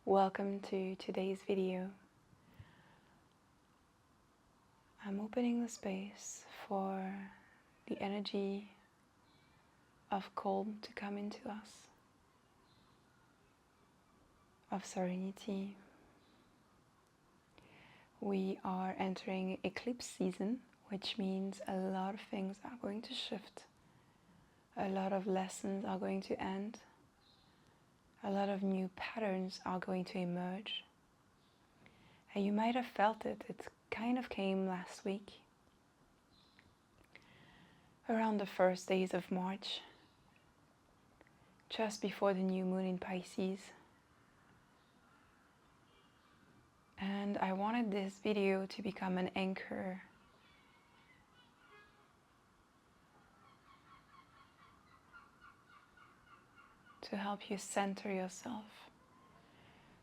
Welcome to today's video. I'm opening the space for the energy of calm to come into us, of serenity. We are entering eclipse season, which means a lot of things are going to shift. A lot of lessons are going to end. A lot of new patterns are going to emerge. And you might have felt it. It kind of came last week, around the first days of March, just before the new moon in Pisces. And I wanted this video to become an anchor to help you center yourself,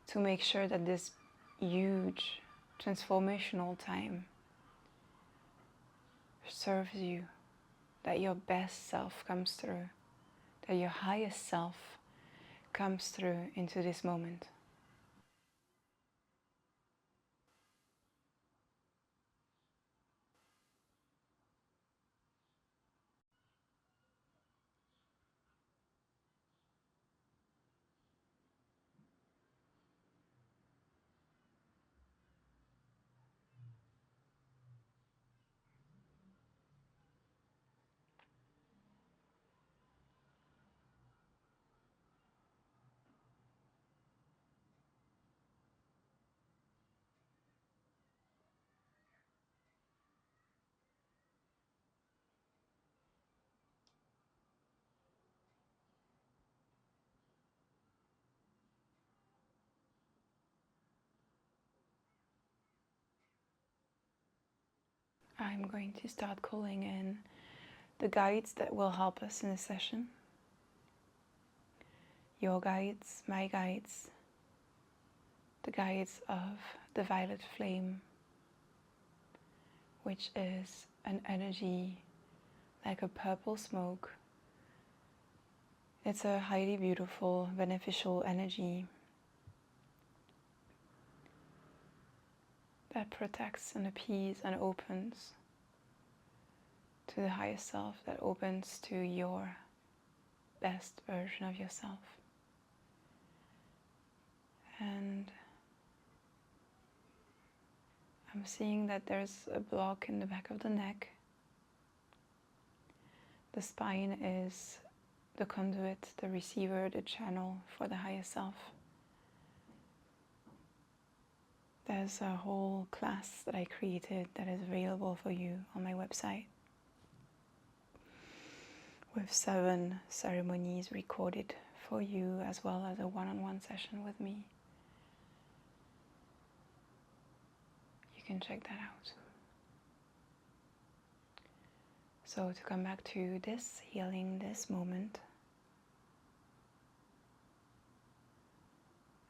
to make sure that this huge transformational time serves you, that your best self comes through, that your highest self comes through into this moment. I'm going to start calling in the guides that will help us in this session. Your guides, my guides, the guides of the violet flame, which is an energy like a purple smoke. It's a highly beautiful, beneficial energy that protects and appeases and opens to the highest self, that opens to your best version of yourself. And I'm seeing that there's a block in the back of the neck. The spine is the conduit, the receiver, the channel for the higher self. There's a whole class that I created that is available for you on my website, with 7 ceremonies recorded for you, as well as a one-on-one session with me. You can check that out. So to come back to this healing, this moment,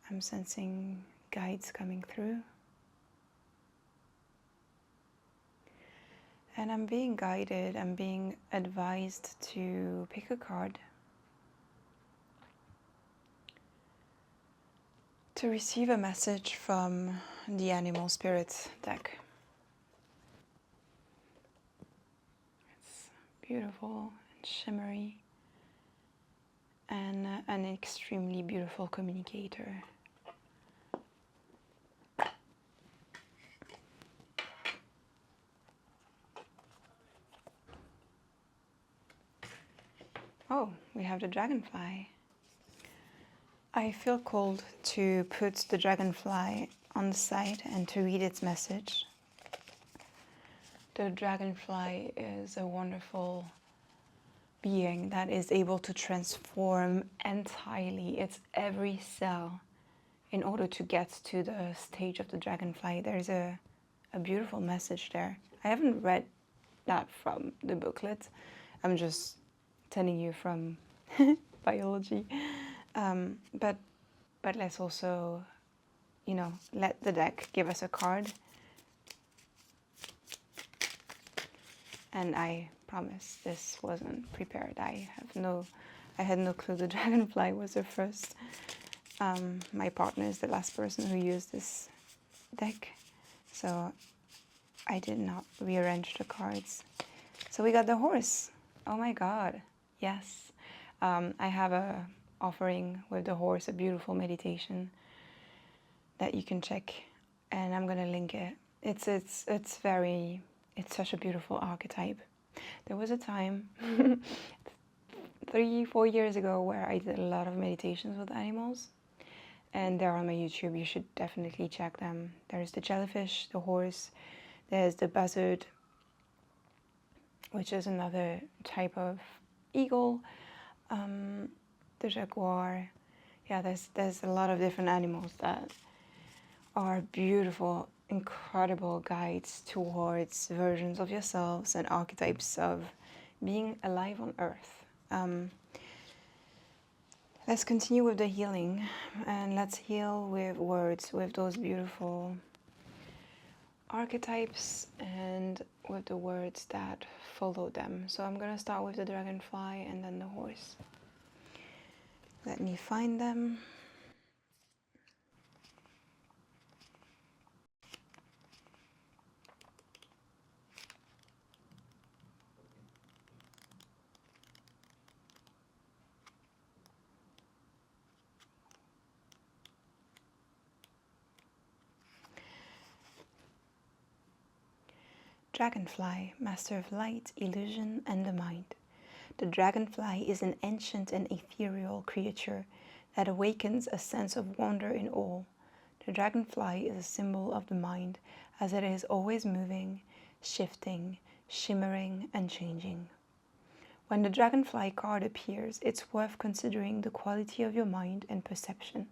I'm sensing guides coming through. And I'm being guided, I'm being advised to pick a card to receive a message from the Animal Spirit deck. It's beautiful and shimmery and an extremely beautiful communicator. Oh, we have the dragonfly. I feel called to put the dragonfly on the side and to read its message. The dragonfly is a wonderful being that is able to transform entirely its every cell in order to get to the stage of the dragonfly. There's a beautiful message there. I haven't read that from the booklet. I'm just telling you from biology. But let's also, let the deck give us a card. And I promise this wasn't prepared. I had no clue the dragonfly was the first My partner is the last person who used this deck, so I did not rearrange the cards. So we got the horse. Oh my god, yes. I have a offering with the horse, a beautiful meditation that you can check, and I'm gonna link it. It's such a beautiful archetype. There was a time 3-4 years ago where I did a lot of meditations with animals, and they're on my YouTube. You should definitely check them. There's the jellyfish, the horse, there's the buzzard, which is another type of eagle, the jaguar. Yeah, there's a lot of different animals that are beautiful, incredible guides towards versions of yourselves and archetypes of being alive on earth. Let's continue with the healing, and let's heal with words, with those beautiful archetypes and with the words that follow them. So I'm going to start with the dragonfly and then the horse. Let me find them. Dragonfly, master of light, illusion, and the mind. The dragonfly is an ancient and ethereal creature that awakens a sense of wonder in all. The dragonfly is a symbol of the mind, as it is always moving, shifting, shimmering, and changing. When the dragonfly card appears, it's worth considering the quality of your mind and perception.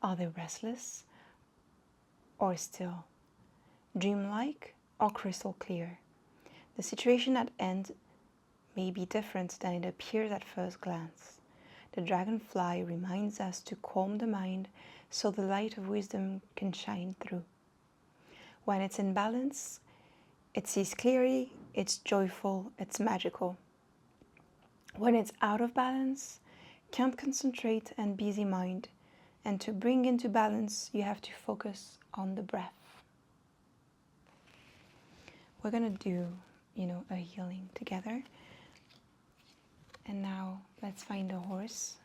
Are they restless or still? Dreamlike or crystal clear? The situation at hand may be different than it appears at first glance. The dragonfly reminds us to calm the mind so the light of wisdom can shine through. When it's in balance, it sees clearly, it's joyful, it's magical. When it's out of balance, can't concentrate and busy mind. And to bring into balance, you have to focus on the breath. We're gonna do, a healing together. And now let's find the horse.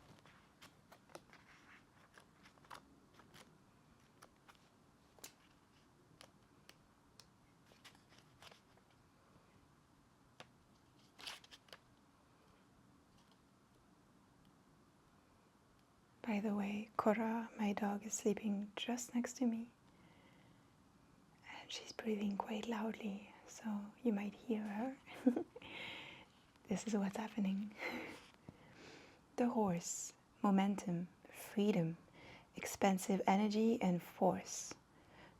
By the way, Cora, my dog, is sleeping just next to me. And she's breathing quite loudly, so you might hear her. This is what's happening. The horse, momentum, freedom, expansive energy, and force.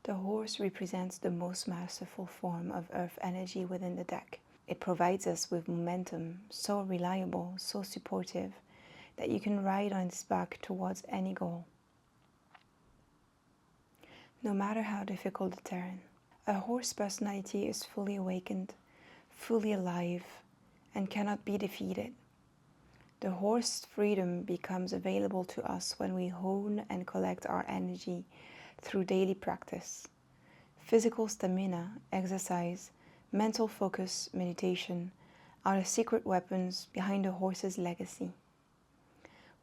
The horse represents the most masterful form of earth energy within the deck. It provides us with momentum, so reliable, so supportive, that you can ride on its back towards any goal, no matter how difficult the terrain. A horse personality is fully awakened, fully alive, and cannot be defeated. The horse freedom becomes available to us when we hone and collect our energy through daily practice. Physical stamina, exercise, mental focus, meditation are the secret weapons behind the horse's legacy.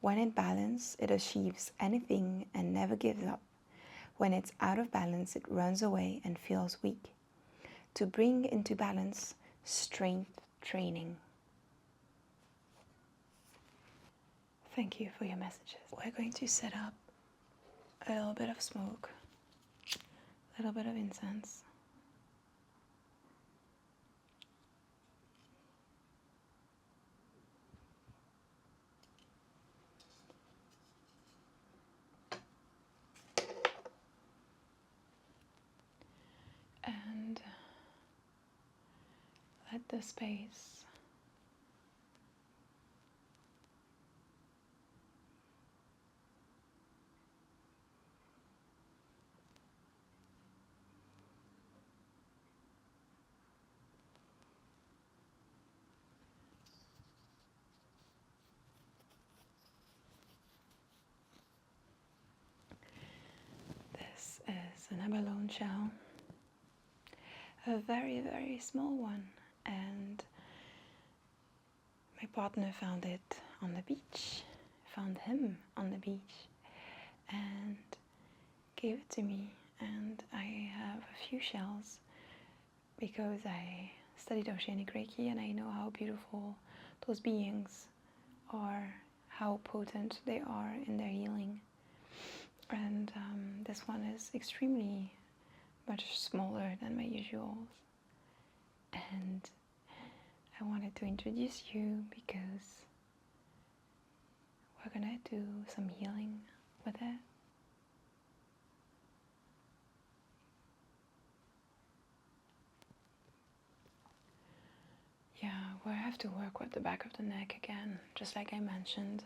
When in balance, it achieves anything and never gives up. When it's out of balance, it runs away and feels weak. To bring into balance, strength training. Thank you for your messages. We're going to set up a little bit of smoke, a little bit of incense. And let the space an abalone shell, a very, very small one, and my partner found it on the beach, found him on the beach, and gave it to me. And I have a few shells because I studied Oceanic Reiki and I know how beautiful those beings are, how potent they are in their healing. And this one is extremely much smaller than my usuals. And I wanted to introduce you because we're gonna do some healing with it. Yeah, we have to work with the back of the neck again, just like I mentioned.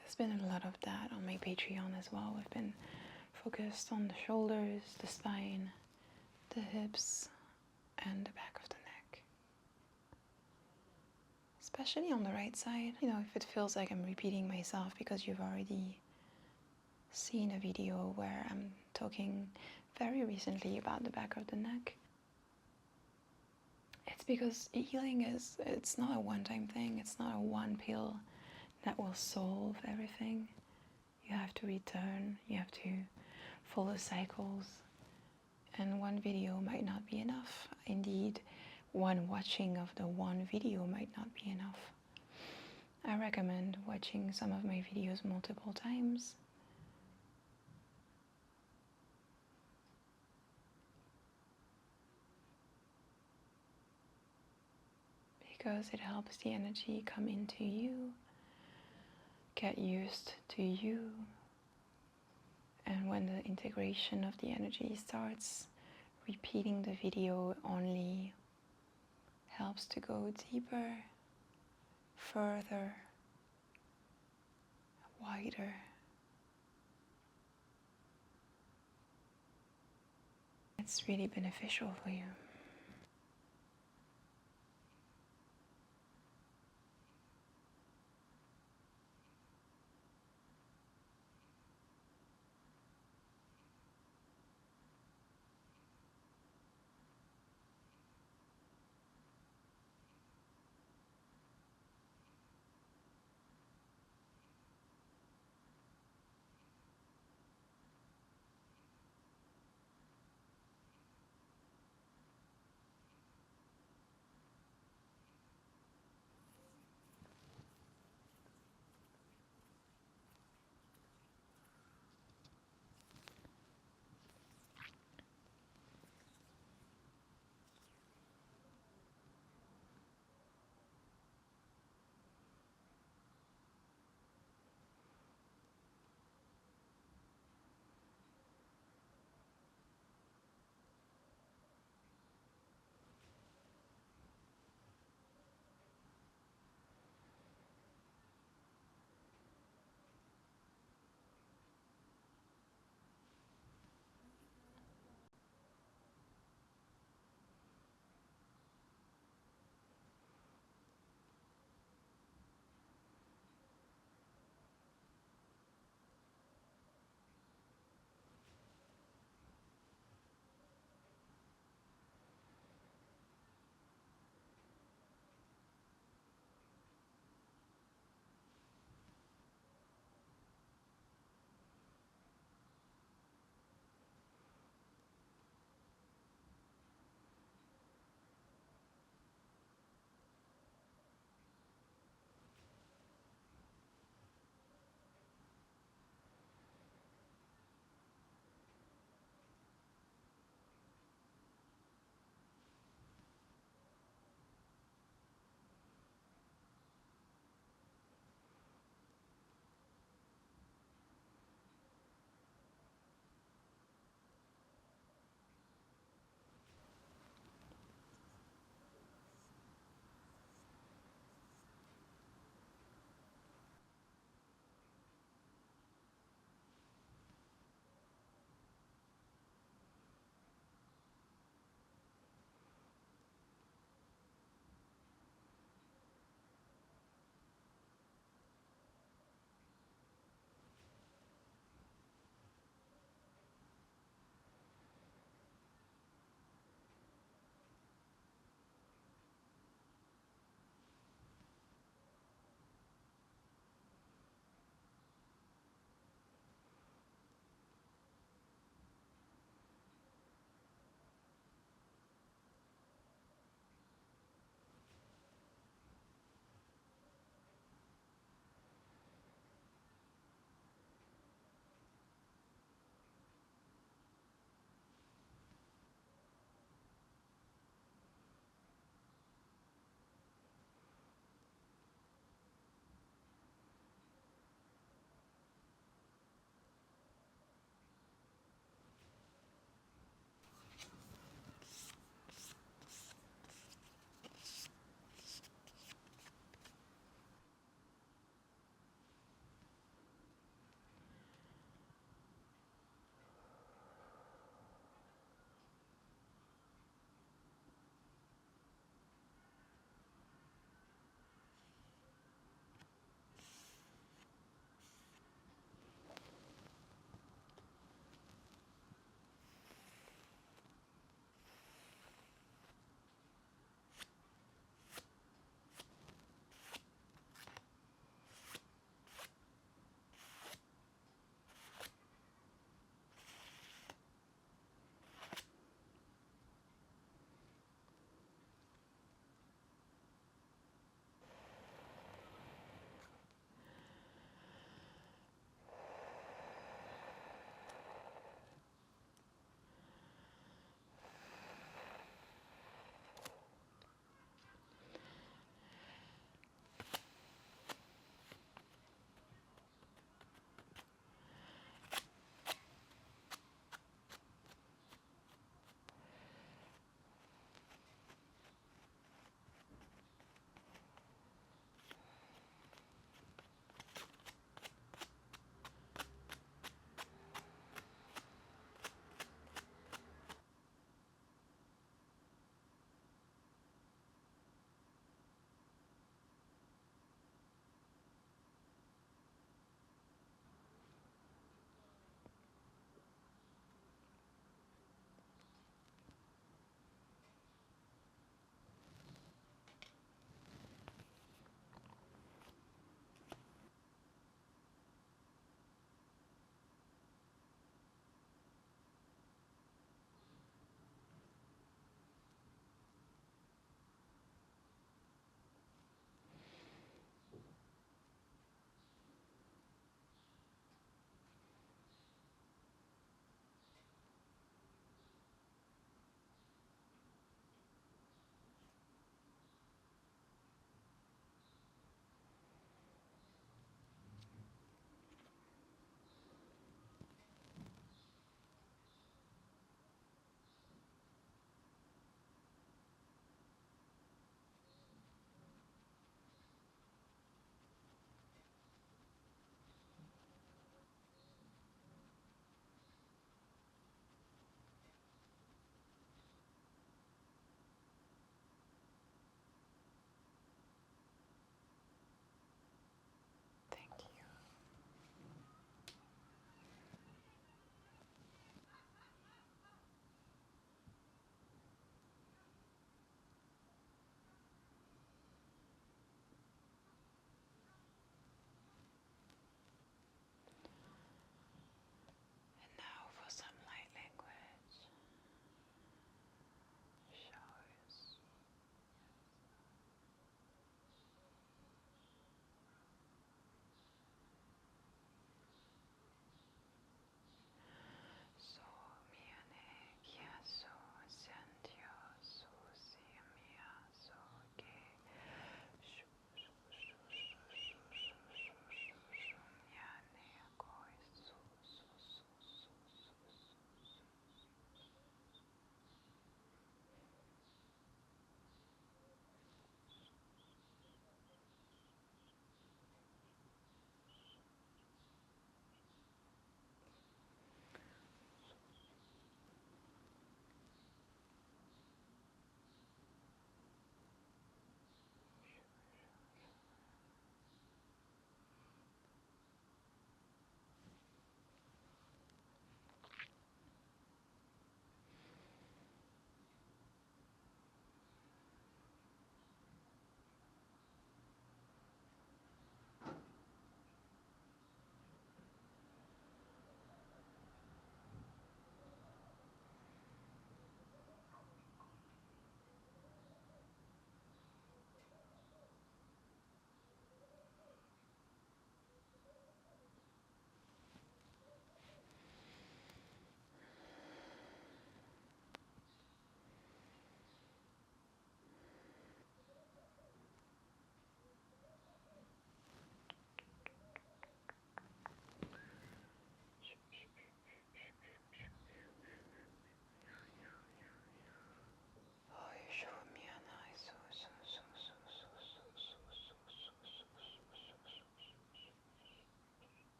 There's been a lot of that on my Patreon as well. We've been focused on the shoulders, the spine, the hips, and the back of the neck. Especially on the right side. You know, if it feels like I'm repeating myself because you've already seen a video where I'm talking very recently about the back of the neck. It's because healing it's not a one-time thing. It's not a one pill that will solve everything. You have to return, you have to follow cycles, and one video might not be enough. Indeed, one watching of the one video might not be enough. I recommend watching some of my videos multiple times. Because it helps the energy come into you, get used to you, and when the integration of the energy starts, repeating the video only helps to go deeper, further, wider. It's really beneficial for you.